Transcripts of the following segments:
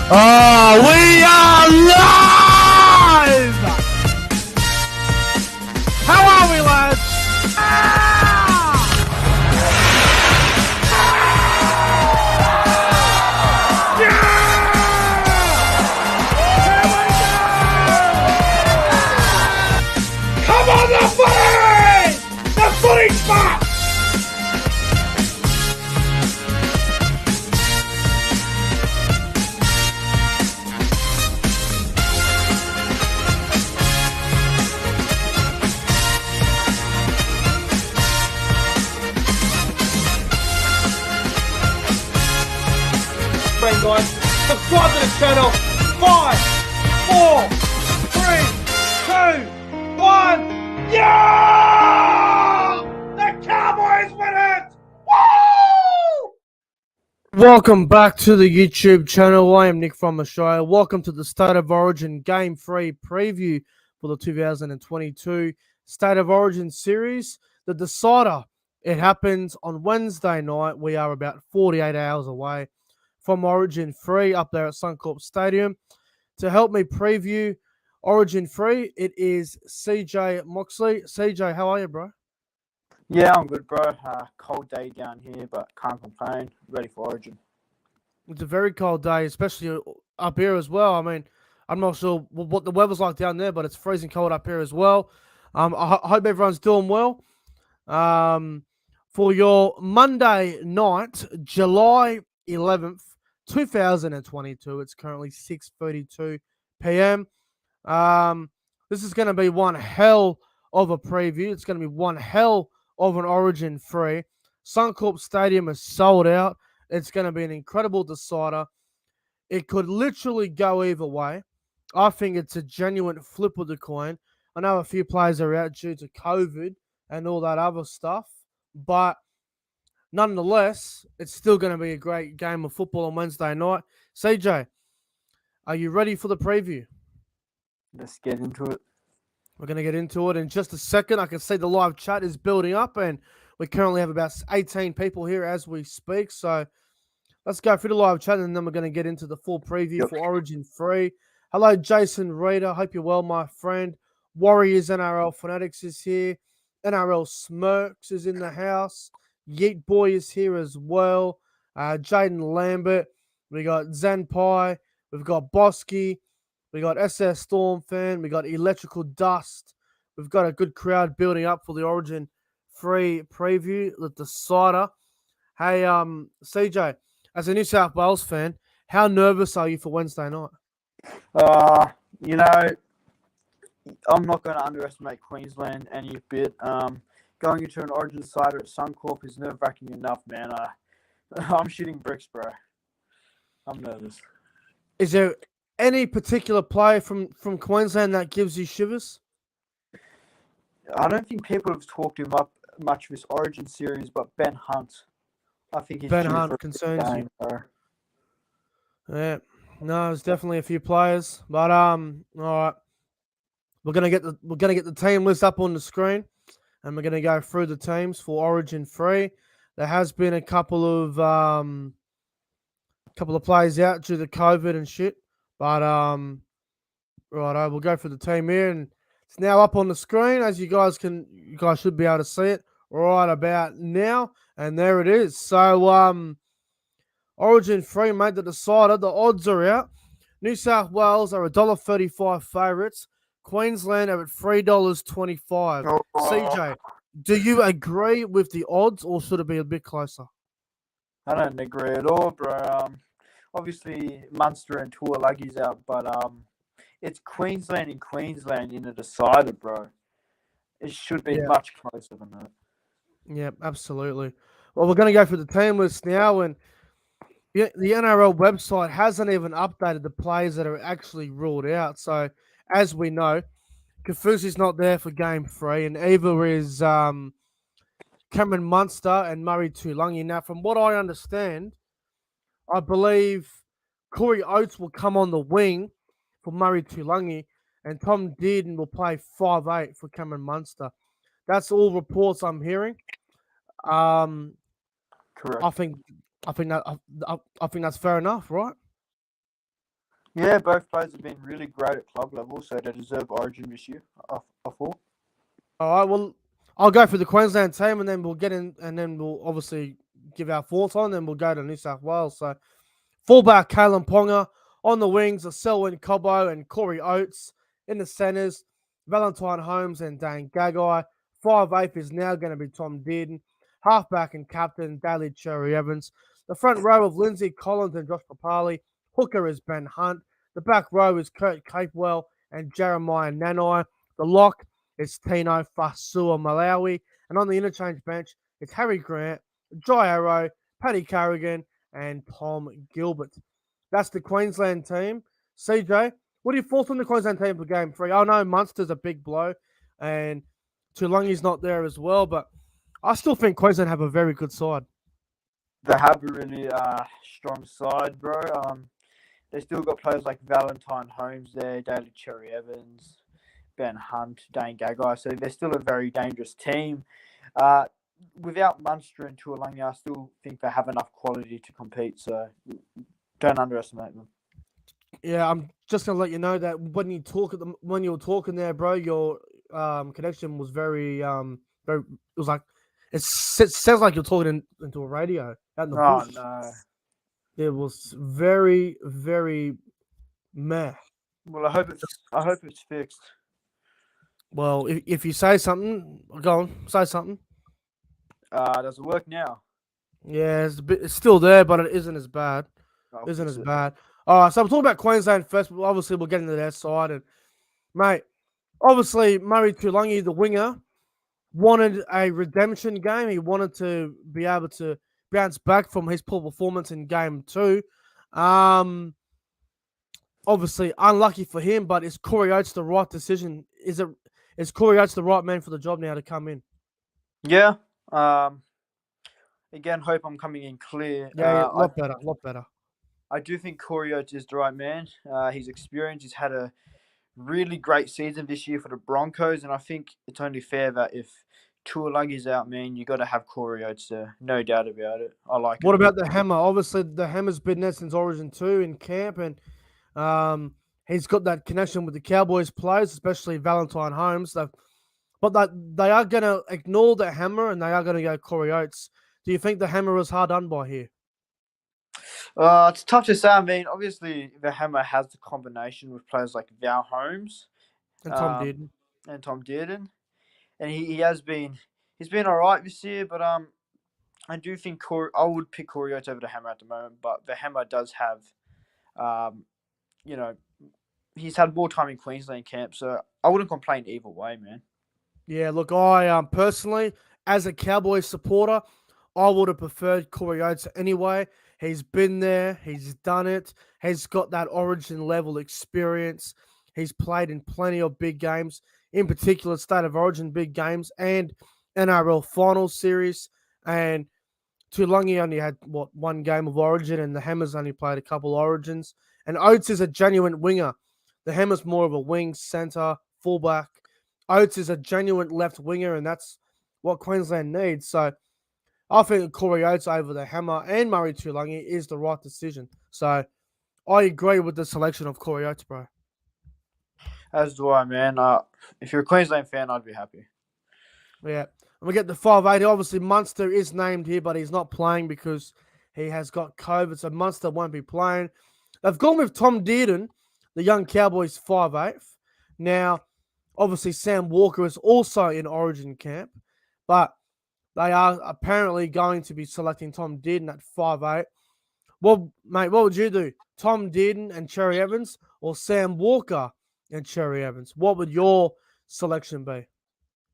Oh, we are live! How are we, lads? Come on, the footy! The footy spot! Guys, subscribe to the channel. 5, 4, 3, 2, 1. Yeah! The Cowboys win it! Woo! Welcome back to the YouTube channel. I am Nick from Australia. Welcome to the State of Origin Game 3 preview for the 2022 State of Origin series. The decider. It happens on Wednesday night. We are about 48 hours away from Origin 3 up there at Suncorp Stadium. To help me preview Origin 3, it is CJ Moxley. CJ, how are you, bro? Yeah, I'm good, bro. Cold day down here, but can't complain. Ready for Origin. It's a very cold day, especially up here as well. I mean, I'm not sure what the weather's like down there, but it's freezing cold up here as well. I hope everyone's doing well. For your Monday night, July 11th, 2022. It's currently 6:32 p.m. This is going to be one hell of a preview. It's going to be one hell of an Origin 3. Suncorp Stadium is sold out. It's going to be an incredible decider. It could literally go either way. I think it's a genuine flip of the coin. I know a few players are out due to COVID and all that other stuff, but nonetheless, it's still going to be a great game of football on Wednesday night. CJ, are you ready for the preview? Let's get into it. We're going to get into it in just a second. I can see the live chat is building up, and we currently have about 18 people here as we speak. So let's go through the live chat, and then we're going to get into the full preview for Origin 3. Hello, Jason Reader. Hope you're well, my friend. Warriors NRL Fanatics is here. NRL Smirks is in the house. Yeet Boy is here as well. Jaden Lambert. We got Zanpai. We've got Bosky. We got SS Storm Fan. We got Electrical Dust. We've got a good crowd building up for the Origin 3 preview, the decider. Hey, CJ, as a New South Wales fan, how nervous are you for Wednesday night? You know, I'm not going to underestimate Queensland any bit. Going into an Origin decider at Suncorp is nerve-wracking enough, man. I'm shooting bricks, bro. I'm nervous. Is there any particular player from Queensland that gives you shivers? I don't think people have talked him up much this Origin series, but Ben Hunt. I think he's Ben Hunt concerns you. Bro. Yeah, no, there's definitely a few players, but all right, we're gonna get the team list up on the screen, and we're gonna go through the teams for Origin 3. There has been a couple of players out due to COVID and shit, but righto, we'll go through the team here, and it's now up on the screen as you guys should be able to see it right about now, and there it is. So Origin 3 made the decider. The odds are out. New South Wales are $1.35 favourites. Queensland are at $3.25. Oh. CJ, do you agree with the odds, or should it be a bit closer? I don't agree at all, bro. Obviously, Munster and Tuolagi's out, but it's Queensland and Queensland in a decider, bro. It should be much closer than that. Yeah, absolutely. Well, we're going to go through the team list now, and the NRL website hasn't even updated the players that are actually ruled out. So, as we know, Kafusi's not there for Game 3, and either is Cameron Munster and Murray Tuilagi. Now, from what I understand, I believe Corey Oates will come on the wing for Murray Tuilagi, and Tom Dearden will play 5'8" for Cameron Munster. That's all reports I'm hearing. Correct. I think that's fair enough, right? Yeah, both players have been really great at club level, so they deserve Origin this year. I thought. All right, well, I'll go for the Queensland team, and then we'll get in, and then we'll obviously give our thoughts on, then we'll go to New South Wales. So, fullback Caitlyn Ponga, on the wings are Selwyn Cobbo and Corey Oates. In the centres, Valentine Holmes and Dane Gagai. 5'8" is now going to be Tom Dearden. Halfback and captain Daly Cherry Evans. The front row of Lindsay Collins and Josh Papali. Hooker is Ben Hunt. The back row is Kurt Capewell and Jeremiah Nanai. The lock is Tino Fasua Malawi. And on the interchange bench, it's Harry Grant, Jai Arrow, Paddy Carrigan, and Tom Gilbert. That's the Queensland team. CJ, what are your thoughts on the Queensland team for game 3? I know Munster's a big blow, and Tulangi's not there as well, but I still think Queensland have a very good side. They have a really strong side, bro. They still got players like Valentine Holmes there, Daly Cherry Evans, Ben Hunt, Dane Gagai. So they're still a very dangerous team. Without Munster and Tuolangi, I still think they have enough quality to compete. So don't underestimate them. Yeah, I'm just gonna let you know that when you were talking there, bro, your connection was very very. It was like it sounds like you're talking into a radio out in the bush. No. It was very very meh. Well, I hope it's fixed. Well, if you say something, go on, say something. Does it work now? Yeah, it's still there, but it isn't as bad. I'll Isn't fix as it. bad. All right, so we're talking about Queensland first, but obviously we'll get into their side. And, mate, obviously Murray Tulangi, the winger, wanted a redemption game. He wanted to be able to bounce back from his poor performance in game 2. Obviously unlucky for him, but is Corey Oates the right decision? Is Corey Oates the right man for the job now to come in? Yeah. Again, hope I'm coming in clear. Yeah, a lot better. I do think Corey Oates is the right man. He's experienced. He's had a really great season this year for the Broncos, and I think it's only fair that if Tuolangi's out, man, you got to have Corey Oates there. No doubt about it. I like it. What about the Hammer? Obviously, the Hammer's been there since Origin 2 in camp, and he's got that connection with the Cowboys players, especially Valentine Holmes. But they are going to ignore the Hammer, and they are going to go Corey Oates. Do you think the Hammer is hard done by here? It's tough to say. I mean, obviously, the Hammer has the combination with players like Val Holmes And Tom Dearden. and Tom Dearden, and he's been all right this year. But I do think I would pick Corey Oates over the Hammer at the moment. But the Hammer does have, he's had more time in Queensland camp, so I wouldn't complain either way, man. Yeah, look, I personally, as a Cowboys supporter, I would have preferred Corey Oates anyway. He's been there. He's done it. He's got that Origin level experience. He's played in plenty of big games, in particular State of Origin big games and NRL Finals Series. And Tulangi only had, one game of Origin, and the Hammers only played a couple Origins. And Oates is a genuine winger. The Hammers more of a wing, centre, fullback. Oates is a genuine left winger, and that's what Queensland needs. So I think Corey Oates over the Hammer and Murray Tulangi is the right decision. So I agree with the selection of Corey Oates, bro. As do I, man. If you're a Queensland fan, I'd be happy. Yeah. And we get the 580. Obviously, Munster is named here, but he's not playing because he has got COVID. So Munster won't be playing. They've gone with Tom Dearden, the young Cowboys 5'8". Now, obviously, Sam Walker is also in Origin camp, but they are apparently going to be selecting Tom Dearden at 5'8". Well, mate, what would you do? Tom Dearden and Cherry Evans or Sam Walker and Cherry Evans? What would your selection be?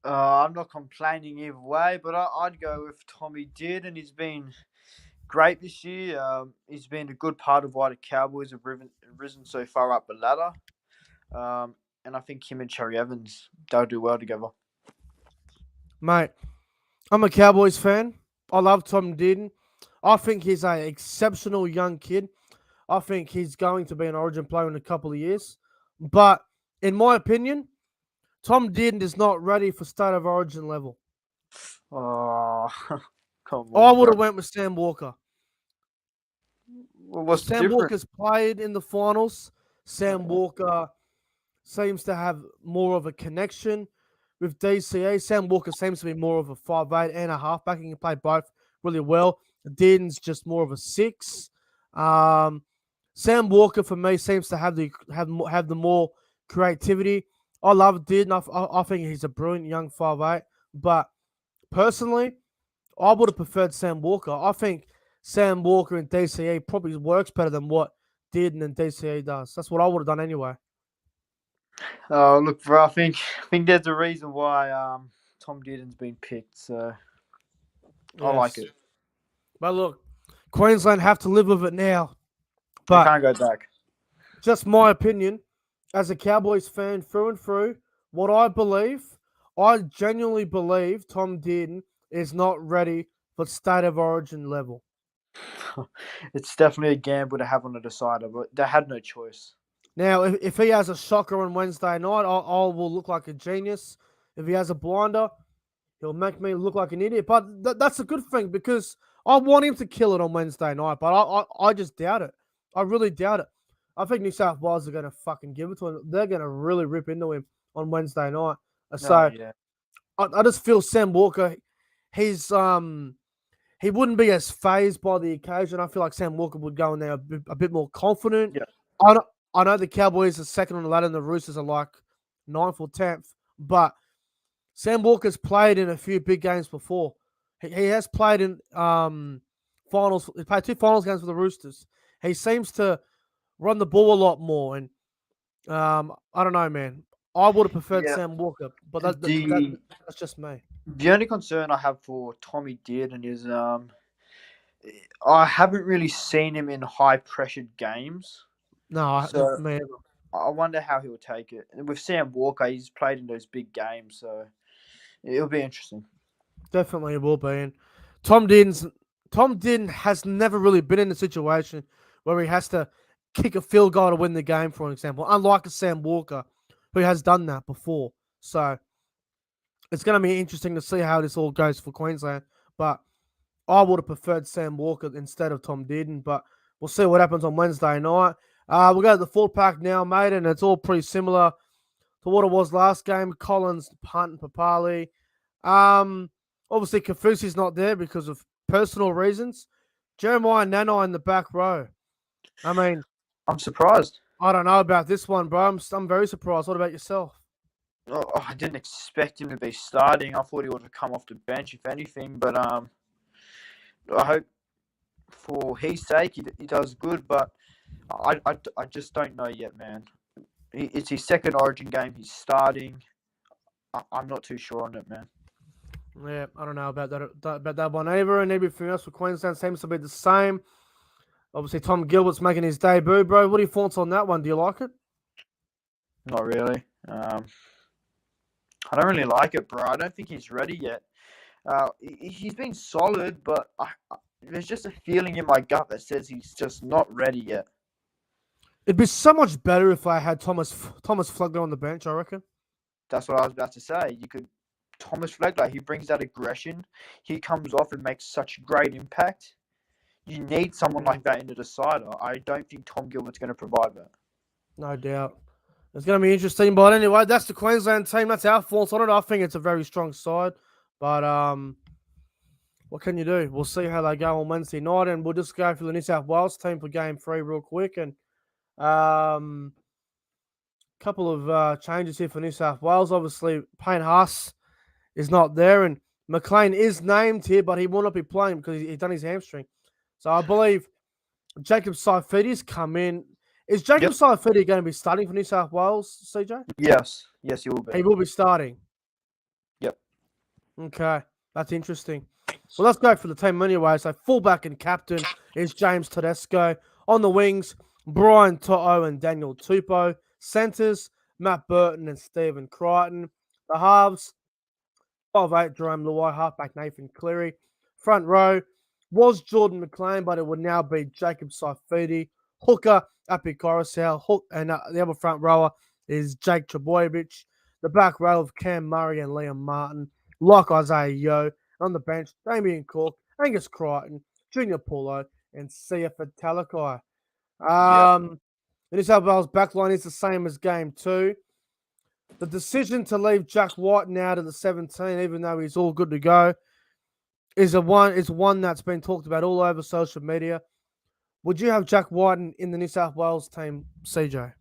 I'm not complaining either way, but I'd go with Tommy Dearden. He's been great this year. He's been a good part of why the Cowboys have risen so far up the ladder. And I think him and Cherry Evans, they'll do well together. Mate, I'm a Cowboys fan. I love Tom Dearden. I think he's an exceptional young kid. I think he's going to be an Origin player in a couple of years. But in my opinion, Tom Dearden is not ready for State of Origin level. Oh, come on. I would have went with Sam Walker. Well, what's Sam Walker's played in the finals Sam Okay. Walker seems to have more of a connection with DCA. Sam Walker seems to be more of a 5'8" and a halfback. He can play both really well. Dearden's just more of a 6. Um, Sam Walker for me seems to have the more creativity. I love Dearden. I think he's a brilliant young 5'8". But personally, I would have preferred Sam Walker. I think Sam Walker in DCE probably works better than what Dearden and DCE does. That's what I would have done anyway. Oh, look, bro. I think there's a reason why Tom Dearden's been picked. So I like Yes. it. But look, Queensland have to live with it now. They But can't go back. just my opinion, as a Cowboys fan through and through, what I genuinely believe Tom Dearden is not ready for state of origin level. It's definitely a gamble to have on the decider, but they had no choice. Now, if he has a shocker on Wednesday night, I will look like a genius. If he has a blinder, he'll make me look like an idiot. But that's a good thing because I want him to kill it on Wednesday night, but I just doubt it. I really doubt it. I think New South Wales are going to fucking give it to him. They're going to really rip into him on Wednesday night. No, So yeah. I just feel Sam Walker, he's he wouldn't be as phased by the occasion. I feel like Sam Walker would go in there a bit more confident. Yeah. I know, I know the Cowboys are second on the ladder and the Roosters are like 9th or 10th, but Sam Walker's played in a few big games before. He has played in finals. He played 2 finals games for the Roosters. He seems to run the ball a lot more, and I don't know, man. I would have preferred Yeah. Sam Walker, but The that's just me. the only concern I have for Tommy Dearden is I haven't really seen him in high pressured games. No, So man, I wonder how he'll take it. And with Sam Walker, he's played in those big games, so it'll be interesting. definitely it will be. And Tom Dearden's Tom Dearden has never really been in a situation where he has to kick a field goal to win the game, for example, unlike a Sam Walker who has done that before. So it's going to be interesting to see how this all goes for Queensland. But I would have preferred Sam Walker instead of Tom Dearden, but we'll see what happens on Wednesday night. We'll go to the full pack now, mate, and it's all pretty similar to what it was last game. Collins, Punt, and Papali. Obviously, Kafusi's not there because of personal reasons. Jeremiah Nanai in the back row. I mean, I'm surprised. I don't know about this one, bro. I'm very surprised. What about yourself? Oh, I didn't expect him to be starting. I thought he would have come off the bench, if anything. But I hope for his sake he does good. But I just don't know yet, man. It's his second Origin game. He's starting. I'm not too sure on it, man. Yeah, I don't know about that one either. And everything else for Queensland seems to be the same. Obviously, Tom Gilbert's making his debut, bro. What are your thoughts on that one? Do you like it? Not really. I don't really like it, bro. I don't think he's ready yet. He's been solid, but there's just a feeling in my gut that says he's just not ready yet. It'd be so much better if I had Thomas Flegler on the bench, I reckon. That's what I was about to say. Thomas Flegler, he brings that aggression. He comes off and makes such great impact. You need someone like that in the decider. I don't think Tom Gilbert's going to provide that. No doubt. It's going to be interesting. But anyway, that's the Queensland team. That's our thoughts on it. I think it's a very strong side. But what can you do? We'll see how they go on Wednesday night. And we'll just go for the New South Wales team for game 3 real quick. And couple of changes here for New South Wales. Obviously, Payne Haas is not there. And McLean is named here, but he will not be playing because he's done his hamstring. So I believe Jacob Saifidi's come in. Is Jacob Saifidi going to be starting for New South Wales, CJ? Yes, he will be. He will be starting. Yep. Okay, that's interesting. Well, let's go for the team anyway. So fullback and captain is James Sodesco. On the wings, Brian To'o and Daniel Tupou. Centres, Matt Burton and Stephen Crichton. The halves, 5'8", Jerome Luai, halfback Nathan Cleary. Front row was Jordan McLean, but it would now be Jacob Saifidi. Hooker, Api Coruscant, and the other front rower is Jake Trbojevic. The back row of Cam Murray and Liam Martin, like Isaiah Yeo. On the bench, Damien Cook, Angus Crichton, Junior Paulo, and Siafa Talakai. The New South Wales backline is the same as game 2. The decision to leave Jack Whiten out of the 17, even though he's all good to go, is one that's been talked about all over social media. Would you have Jack Whiten in the New South Wales team, CJ?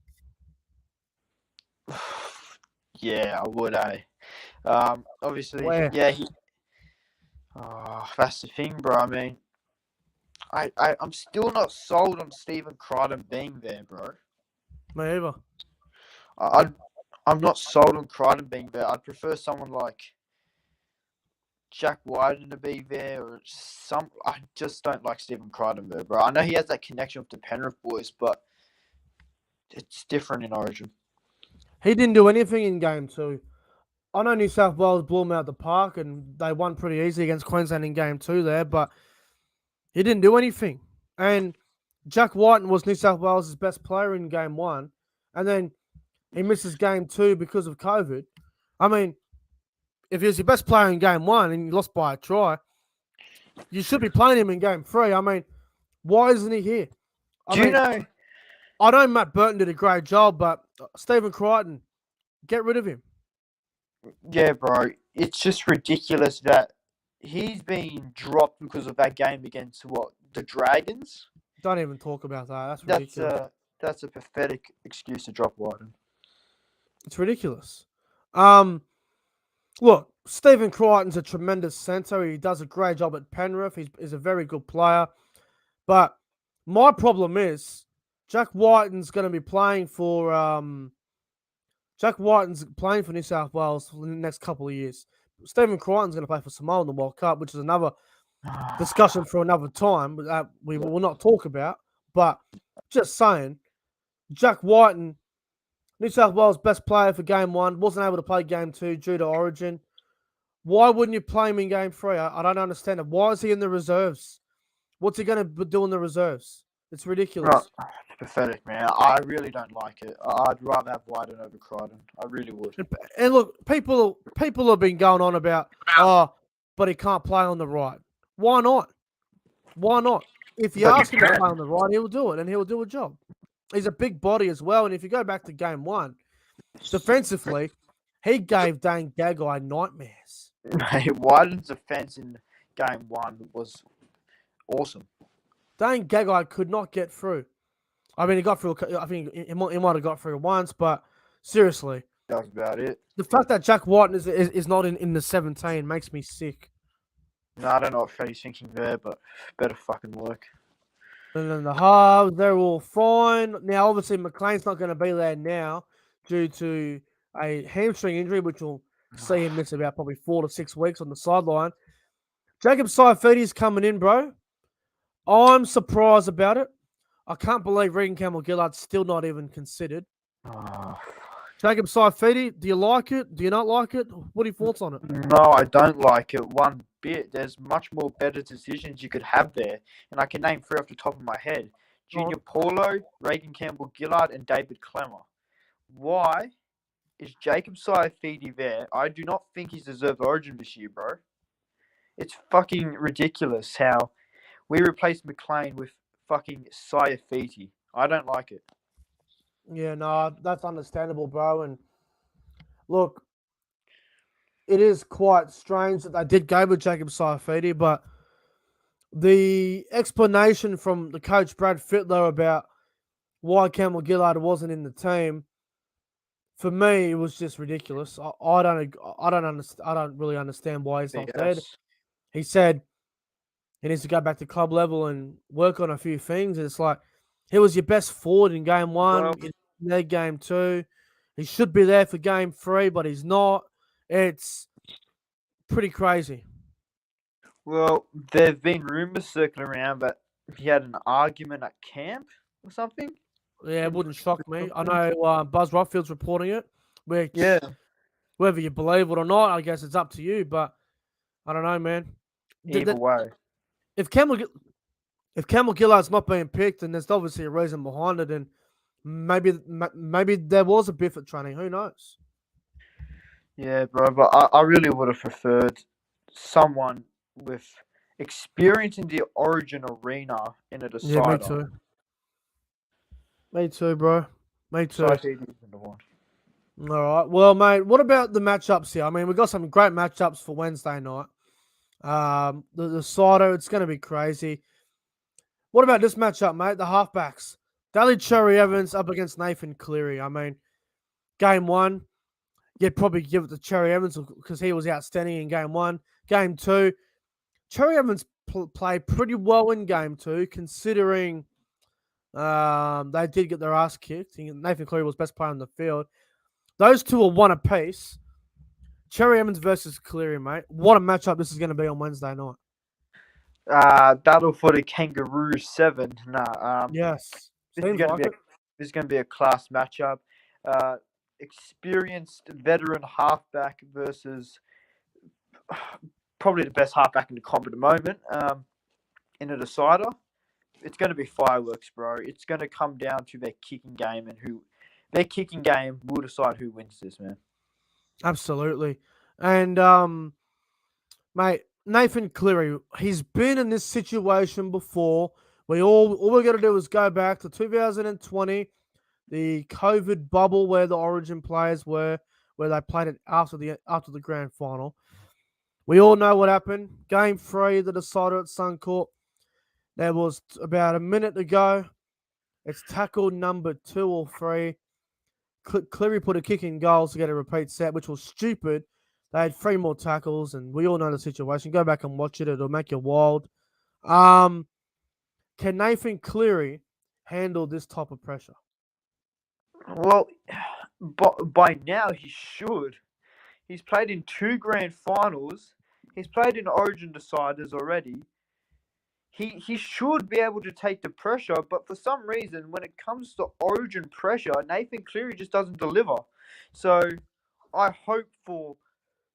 Yeah, I would. Obviously, Where? yeah. That's the thing, bro. I mean, I'm still not sold on Stephen Crichton being there, bro. Me either. I'm not sold on Crichton being there. I'd prefer someone like Jack Wyden to be there, or some. I just don't like Stephen Crichton there, bro. I know he has that connection with the Penrith boys, but it's different in Origin. He didn't do anything in game 2. I know New South Wales blew him out the park and they won pretty easy against Queensland in game 2 there, but he didn't do anything. And Jack Whiten was New South Wales' best player in game 1, and then he misses game 2 because of COVID. I mean, if he was your best player in game 1 and you lost by a try, you should be playing him in game 3. I mean, why isn't he here? You know? I know Matt Burton did a great job, but Stephen Crichton, get rid of him. Yeah, bro. It's just ridiculous that he's been dropped because of that game against the Dragons. Don't even talk about that. That's ridiculous. That's a pathetic excuse to drop Wyden. It's ridiculous. Look, Stephen Crichton's a tremendous centre. He does a great job at Penrith. He's a very good player. But my problem is Jack Whiten's going to be playing for New South Wales for the next couple of years. Stephen Crichton's going to play for Samoa in the World Cup, which is another discussion for another time that we will not talk about. But just saying, Jack Whiten, New South Wales best player for game 1, wasn't able to play game 2 due to Origin. Why wouldn't you play him in game 3? I don't understand it. Why is he in the reserves? What's he going to do in the reserves? It's ridiculous. It's pathetic, man. I really don't like it. I'd rather have Wyden over Crichton. I really would. And look, people have been going on about, but he can't play on the right. Why not? Why not? If you ask him to play on the right, he'll do it, and he'll do a job. He's a big body as well, and if you go back to game 1, defensively, he gave Dane Gagai nightmares. Mate, Wyden's defense in game 1 was awesome. Dane Gagai could not get through. I mean, he got through. I think he might have got through once, but seriously, that was about it. The fact that Jack Whiten is not in the 17 makes me sick. No, I don't know what Freddie's thinking there, but better fucking work. And then the halves, they're all fine. Now, obviously, McLean's not going to be there now due to a hamstring injury, which will see him miss about probably 4 to 6 weeks on the sideline. Jacob Saifiti's coming in, bro. I'm surprised about it. I can't believe Regan Campbell-Gillard's still not even considered. Jacob Saifiti, do you like it? Do you not like it? What are your thoughts on it? No, I don't like it one bit. There's much more better decisions you could have there. And I can name 3 off the top of my head. Junior Paulo, Regan Campbell-Gillard, and David Clemmer. Why is Jacob Saifiti there? I do not think he's deserved Origin this year, bro. It's fucking ridiculous how we replaced McLean with fucking Saifiti. I don't like it. Yeah, no, that's understandable, bro. And look, it is quite strange that they did go with Jacob Saifiti, but the explanation from the coach Brad Fittler about why Campbell-Gillard wasn't in the team, for me, it was just ridiculous. I don't really understand why he's not there. He said he needs to go back to club level and work on a few things. And it's like, he was your best forward in game 1, in their game 2. He should be there for game 3, but he's not. It's pretty crazy. Well, there have been rumours circling around that he had an argument at camp or something. Yeah, it wouldn't shock me. I know Buzz Rothfield's reporting it. Which, whether you believe it or not, I guess it's up to you. But I don't know, man. Either way. If Campbell-Gillard's not being picked, and there's obviously a reason behind it, and maybe there was a biff at training. Who knows? Yeah, bro. But I really would have preferred someone with experience in the Origin arena in a decider. Yeah, me too. Me too, bro. Me So I too. see these in the one. All right. Well, mate, what about the matchups here? I mean, we've got some great matchups for Wednesday night. The Cider, it's going to be crazy. What about this matchup, mate? The halfbacks. Daly Cherry Evans up against Nathan Cleary. I mean, game one, you'd probably give it to Cherry Evans because he was outstanding in game one. Game two, Cherry Evans played pretty well in game two, considering they did get their ass kicked. Nathan Cleary was best player on the field. Those two are one apiece. Cherry Evans versus Cleary, mate. What a matchup this is going to be on Wednesday night. Battle for the Kangaroo 7. Yes. This is Seems going to like be it. this is going to be a class matchup. Experienced veteran halfback versus probably the best halfback in the comp at the moment. In a decider, it's going to be fireworks, bro. It's going to come down to their kicking game and their kicking game will decide who wins this, man. Absolutely. And mate, Nathan Cleary, he's been in this situation before. All we got to do is go back to 2020, the COVID bubble where the Origin players were, where they played it after the grand final. We all know what happened. Game 3, the decider at Suncorp. There was about a minute to go. It's tackle number 2 or 3. Cleary put a kick in goals to get a repeat set, which was stupid. They had 3 more tackles, and we all know the situation. Go back and watch it; it'll make you wild. Can Nathan Cleary handle this type of pressure? Well, by now he should. He's played in 2 grand finals. He's played in Origin deciders already. He should be able to take the pressure, but for some reason, when it comes to Origin pressure, Nathan Cleary just doesn't deliver. So I hope for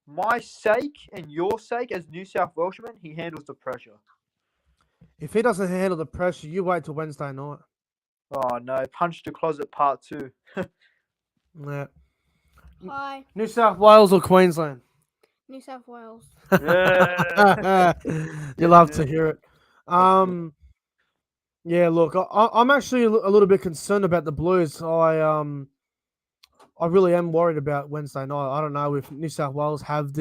my sake and your sake as New South Welshman, he handles the pressure. If he doesn't handle the pressure, you wait till Wednesday night. Oh no, Punch the Closet Part 2. Yeah. Hi, New South Wales or Queensland? New South Wales. Yeah. You love to hear it. Yeah, look, I'm actually a little bit concerned about the Blues. I really am worried about Wednesday night. I don't know if New South Wales have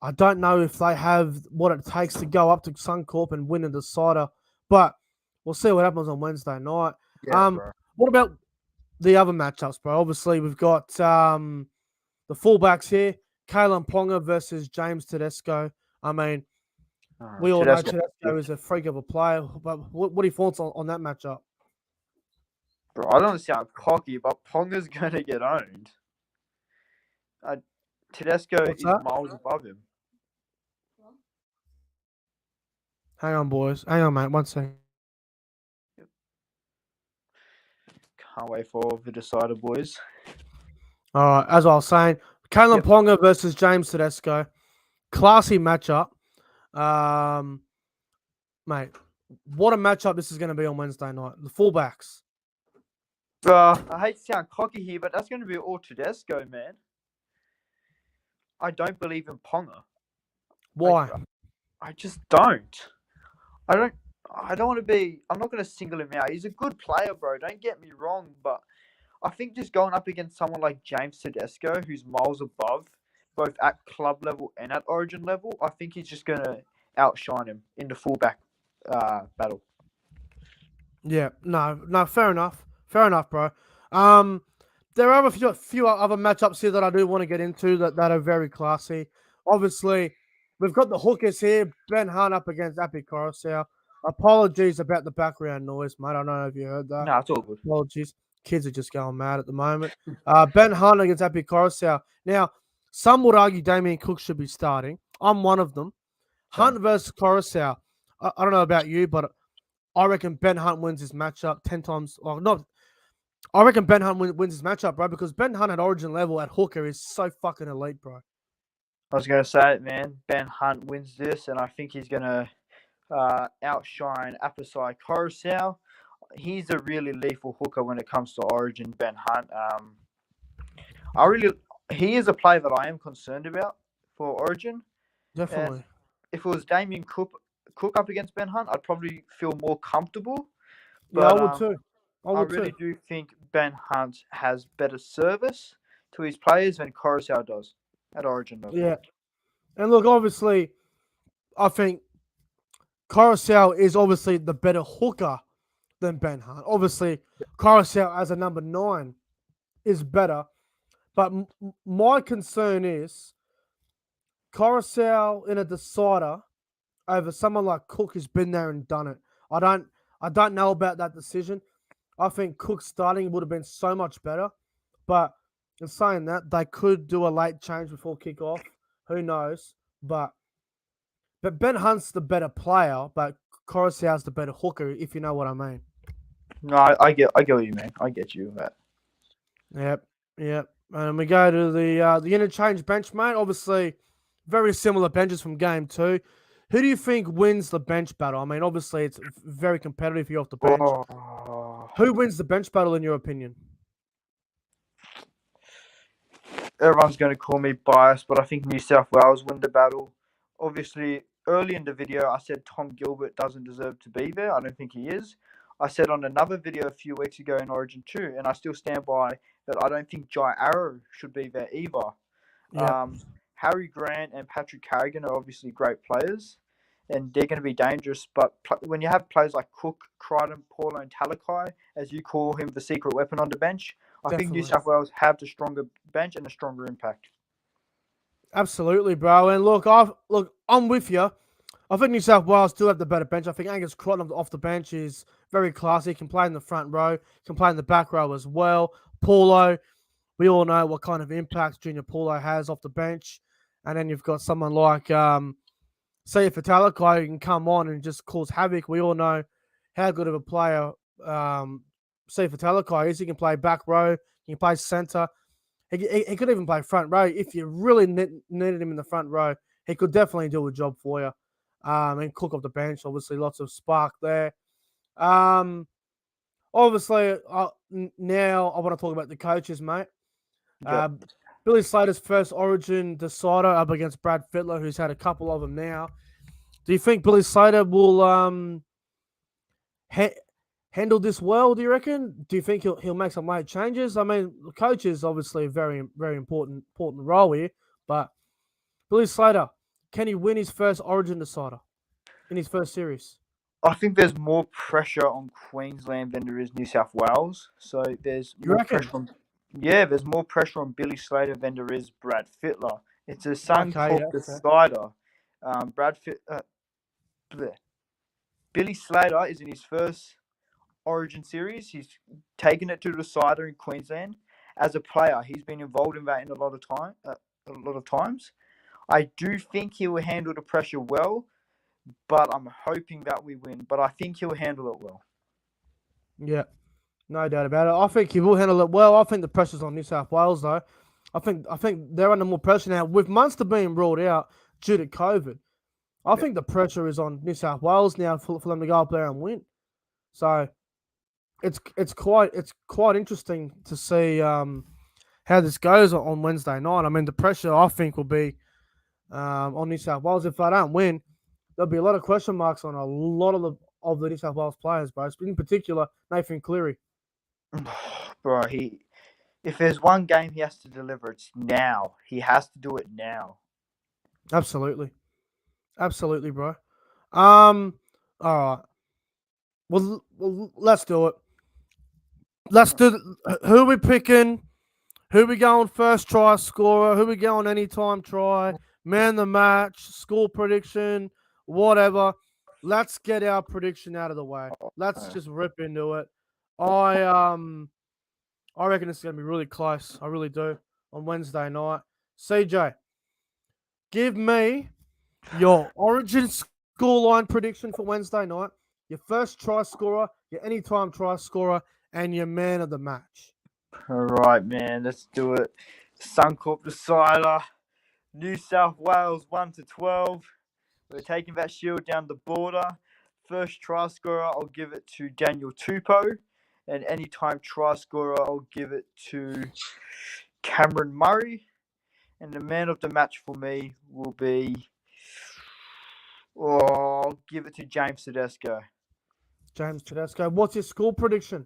I don't know if they have what it takes to go up to Suncorp and win a decider, but we'll see what happens on Wednesday night. Bro. What about the other matchups, bro? Obviously, we've got the fullbacks here, Caitlyn Ponga versus James Sodesco. I mean, we all know Sodesco is a freak of a player, but what are your thoughts on that matchup? Bro, I don't sound cocky, but Ponga's going to get owned. Tedesco is miles above him. Hang on, boys. Hang on, mate. 1 second. Can't wait for the decider, boys. All right. As I was saying, Caitlyn Ponga versus James Sodesco. Classy matchup. Mate, what a matchup this is going to be on Wednesday night. The fullbacks. I hate to sound cocky here, but that's going to be all Tedesco, man. I don't believe in Ponga. Why? I just don't. I don't want to be. I'm not going to single him out. He's a good player, bro. Don't get me wrong, but I think just going up against someone like James Sodesco, who's miles above, both at club level and at Origin level, I think he's just going to outshine him in the fullback battle. Yeah, no, fair enough, bro. There are a few other matchups here that I do want to get into that are very classy. Obviously, we've got the hookers here, Ben Hunt up against Appy Coruscant. Apologies about the background noise, mate. I don't know if you heard that. No, it's all good. Apologies. Kids are just going mad at the moment. Ben Hunt against Appy Coruscant. Now, some would argue Damien Cook should be starting. I'm one of them. Hunt versus Coruscant. I don't know about you, but I reckon Ben Hunt wins this matchup 10 times. Well, not. I reckon Ben Hunt wins this matchup, bro, because Ben Hunt at Origin level at hooker is so fucking elite, bro. I was going to say it, man. Ben Hunt wins this, and I think he's going to outshine Apasai Coruscant. He's a really lethal hooker when it comes to Origin, Ben Hunt. He is a player that I am concerned about for Origin. Definitely. If it was Damien Cook up against Ben Hunt, I'd probably feel more comfortable. Yeah, I But would too. I I would really too. do think Ben Hunt has better service to his players than Coruscant does at Origin level. Yeah. And look, obviously, I think Coruscant is obviously the better hooker than Ben Hunt. Obviously, Coruscant as a number 9 is better. But my concern is Coruscant in a decider over someone like Cook who's been there and done it. I don't I don't know about that decision. I think Cook starting would have been so much better. But in saying that, they could do a late change before kickoff. Who knows? But Ben Hunt's the better player, but Coruscant's the better hooker, if you know what I mean. No, I get what you mean. I get you with that. Yep, yep. And we go to the interchange bench, mate. Obviously, very similar benches from game 2. Who do you think wins the bench battle? I mean, obviously, it's very competitive here off the bench. Oh, Who wins the bench battle, in your opinion? everyone's going to call me biased, but I think New South Wales win the battle. Obviously, early in the video, I said Tom Gilbert doesn't deserve to be there. I don't think he is. I said on another video a few weeks ago in Origin 2, and I still stand by that I don't think Jai Arrow should be there either. Yeah, Harry Grant and Patrick Carrigan are obviously great players, and they're going to be dangerous. But when you have players like Cook, Crichton, Paulo, and Talakai, as you call him, the secret weapon on the bench, I think New definitely. South Wales have the stronger bench and a stronger impact. Absolutely, bro. And look, I'm with you. I think New South Wales still have the better bench. I think Angus Crichton off the bench is very classy. He can play in the front row, can play in the back row as well. Paulo, we all know what kind of impact Junior Paulo has off the bench. And then you've got someone like say for Talakai, who can come on and just cause havoc. We all know how good of a player say for Talakai is. He can play back row, he can play centre. He could even play front row. If you really needed him in the front row, he could definitely do a job for you. And Cook off the bench, obviously, lots of spark there. Obviously, now I want to talk about the coaches, mate. Yep. Billy Slater's first Origin decider up against Brad Fittler, who's had a couple of them now. Do you think Billy Slater will handle this well? Do you reckon? Do you think he'll make some late changes? I mean, the coach is obviously a very very important role here, but Billy Slater, can he win his first Origin decider in his first series? I think there's more pressure on Queensland than there is New South Wales. So there's You more reckon? pressure on. Yeah, there's more pressure on Billy Slater than there is Brad Fittler. It's a Okay, Suncorp decider. Brad Fitt, bleh. Billy Slater is in his first Origin series. He's taken it to the decider in Queensland. As a player, he's been involved in that in a lot of times. I do think he will handle the pressure well, but I'm hoping that we win. But I think he'll handle it well. Yeah, no doubt about it. I think he will handle it well. I think the pressure's on New South Wales though. I think they're under more pressure now with Munster being ruled out due to COVID. I think the pressure is on New South Wales now for them to go up there and win. So it's quite interesting to see how this goes on Wednesday night. I mean, the pressure I think will be on New South Wales. If they don't win, there'll be a lot of question marks on a lot of the New South Wales players, bro. In particular, Nathan Cleary. Bro, if there's one game he has to deliver, it's now. He has to do it now. Absolutely, bro. All right. Well, let's do it. Let's do. Who are we picking? Who we going first try scorer? Who we going anytime try? Man the match, score prediction, whatever. Let's get our prediction out of the way. Let's just rip into it. I reckon it's gonna be really close. I really do. On Wednesday night. CJ, give me your Origin scoreline prediction for Wednesday night. Your first try scorer, your anytime try scorer, and your man of the match. All right, man. Let's do it. Suncorp decider. New South Wales 1-12. We're taking that shield down the border. First try scorer, I'll give it to Daniel Tupou. And anytime try scorer, I'll give it to Cameron Murray. And the man of the match for me will be... I'll give it to James Sodesco. James Tedesco. What's your score prediction?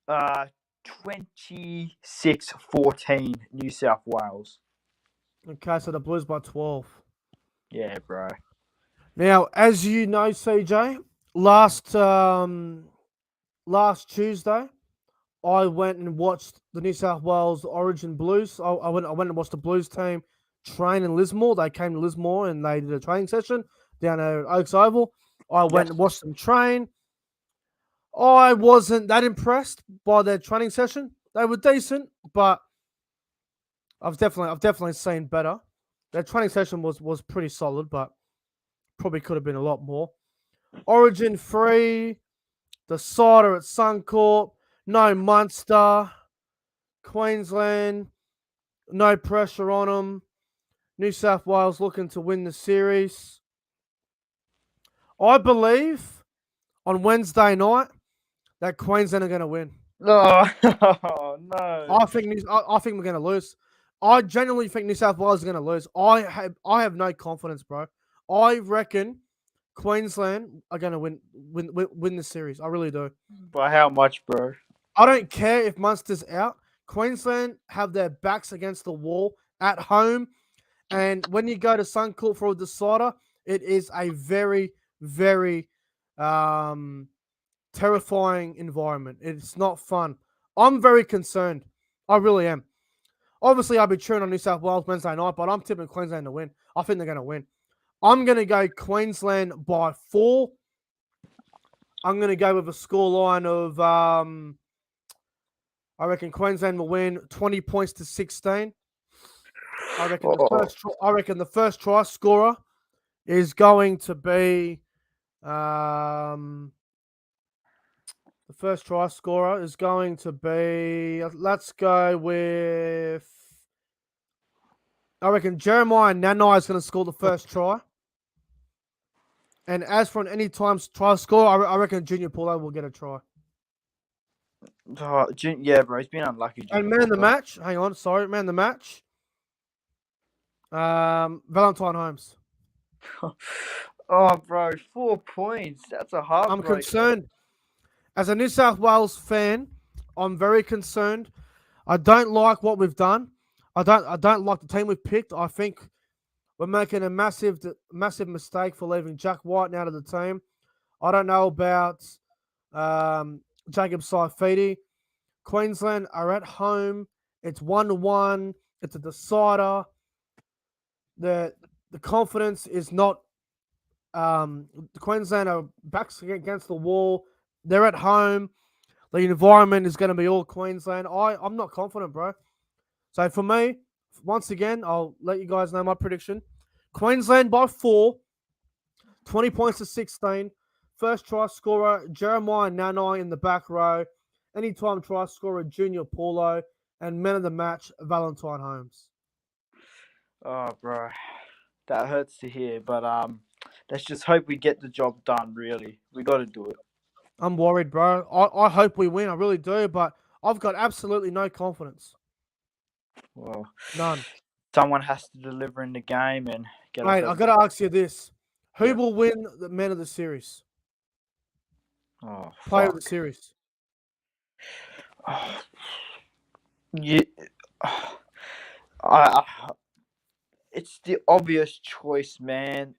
26-14 New South Wales. Okay, so the Blues by 12. Yeah, bro. Now, as you know, CJ, last Tuesday, I went and watched the New South Wales Origin Blues. I went and watched the Blues team train in Lismore. They came to Lismore and they did a training session down there at Oaks Oval. I went and watched them train. I wasn't that impressed by their training session. They were decent, but I've definitely seen better. Their training session was pretty solid, but probably could have been a lot more. Origin 3, the cider at Suncorp, no Munster, Queensland, no pressure on them. New South Wales looking to win the series. I believe on Wednesday night that Queensland are going to win. No, no. I think we're going to lose. I genuinely think New South Wales is going to lose. I have no confidence, bro. I reckon Queensland are going to win the series. I really do. By how much, bro? I don't care if Munster's out. Queensland have their backs against the wall at home. And when you go to Suncorp for a decider, it is a very, very terrifying environment. It's not fun. I'm very concerned. I really am. Obviously, I'll be cheering on New South Wales Wednesday night, but I'm tipping Queensland to win. I think they're going to win. I'm going to go Queensland by 4. I'm going to go with a scoreline of, I reckon Queensland will win 20 points to 16. I reckon the first try scorer is going to be, let's go with, I reckon Jeremiah Nanai is going to score the first try. And as for an anytime try score, I reckon Junior Paulo will get a try. Yeah, bro, he's been unlucky. And man of the match, man of the match, Valentine Holmes. Oh, bro, 4 points. That's a heartbreak. I'm concerned. As a New South Wales fan, I'm very concerned. I don't like what we've done. I don't like the team we've picked. I think we're making a massive mistake for leaving Jack White out of the team. I don't know about Jacob Saifidi. Queensland are at home. It's 1-1. It's a decider. The confidence is not. The Queensland are backs against the wall. They're at home. The environment is going to be all Queensland. I'm not confident, bro. So for me, once again, I'll let you guys know my prediction. Queensland by 4, 20 points to 16. First try scorer, Jeremiah Nanai in the back row. Anytime try scorer, Junior Paulo. And man of the match, Valentine Holmes. Oh, bro. That hurts to hear, but let's just hope we get the job done, really. We got to do it. I'm worried, bro. I hope we win. I really do, but I've got absolutely no confidence. Well, none. Someone has to deliver in the game and get. Mate, I've got to ask you this: who will win the man of the series? Oh, player of the series. Oh, yeah. It's the obvious choice, man.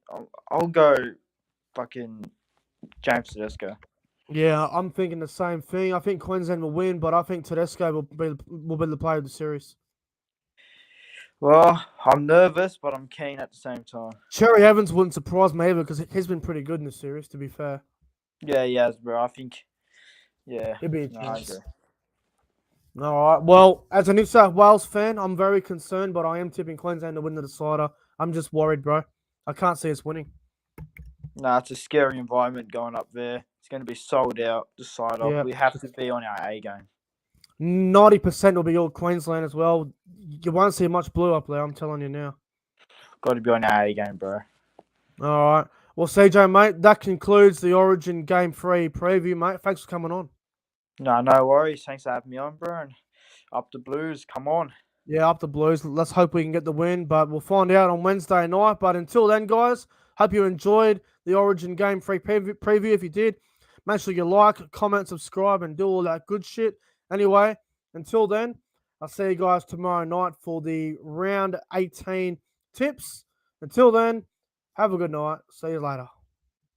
I'll go fucking James Sodesco. Yeah, I'm thinking the same thing. I think Queensland will win, but I think Sodesco will be the player of the series. Well, I'm nervous, but I'm keen at the same time. Cherry Evans wouldn't surprise me either because he's been pretty good in the series, to be fair. Yeah, he has, bro. I think, yeah. It'd be a I chance. agree. All right. Well, as a New South Wales fan, I'm very concerned, but I am tipping Queensland to win the decider. I'm just worried, bro. I can't see us winning. Nah, it's a scary environment going up there. It's going to be sold out, decider. Yeah. We have to be on our A game. 90% will be all Queensland as well. You won't see much blue up there, I'm telling you now. Got to be on our A game, bro. All right. Well, CJ, mate, that concludes the Origin Game 3 preview, mate. Thanks for coming on. No worries. Thanks for having me on, bro. And up the Blues. Come on. Yeah, up the Blues. Let's hope we can get the win, but we'll find out on Wednesday night. But until then, guys, Hope you enjoyed the Origin Game Free preview. If you did, make sure you like, comment, subscribe, and do all that good shit. Anyway, until then, I'll see you guys tomorrow night for the round 18 tips. Until then, have a good night. See you later.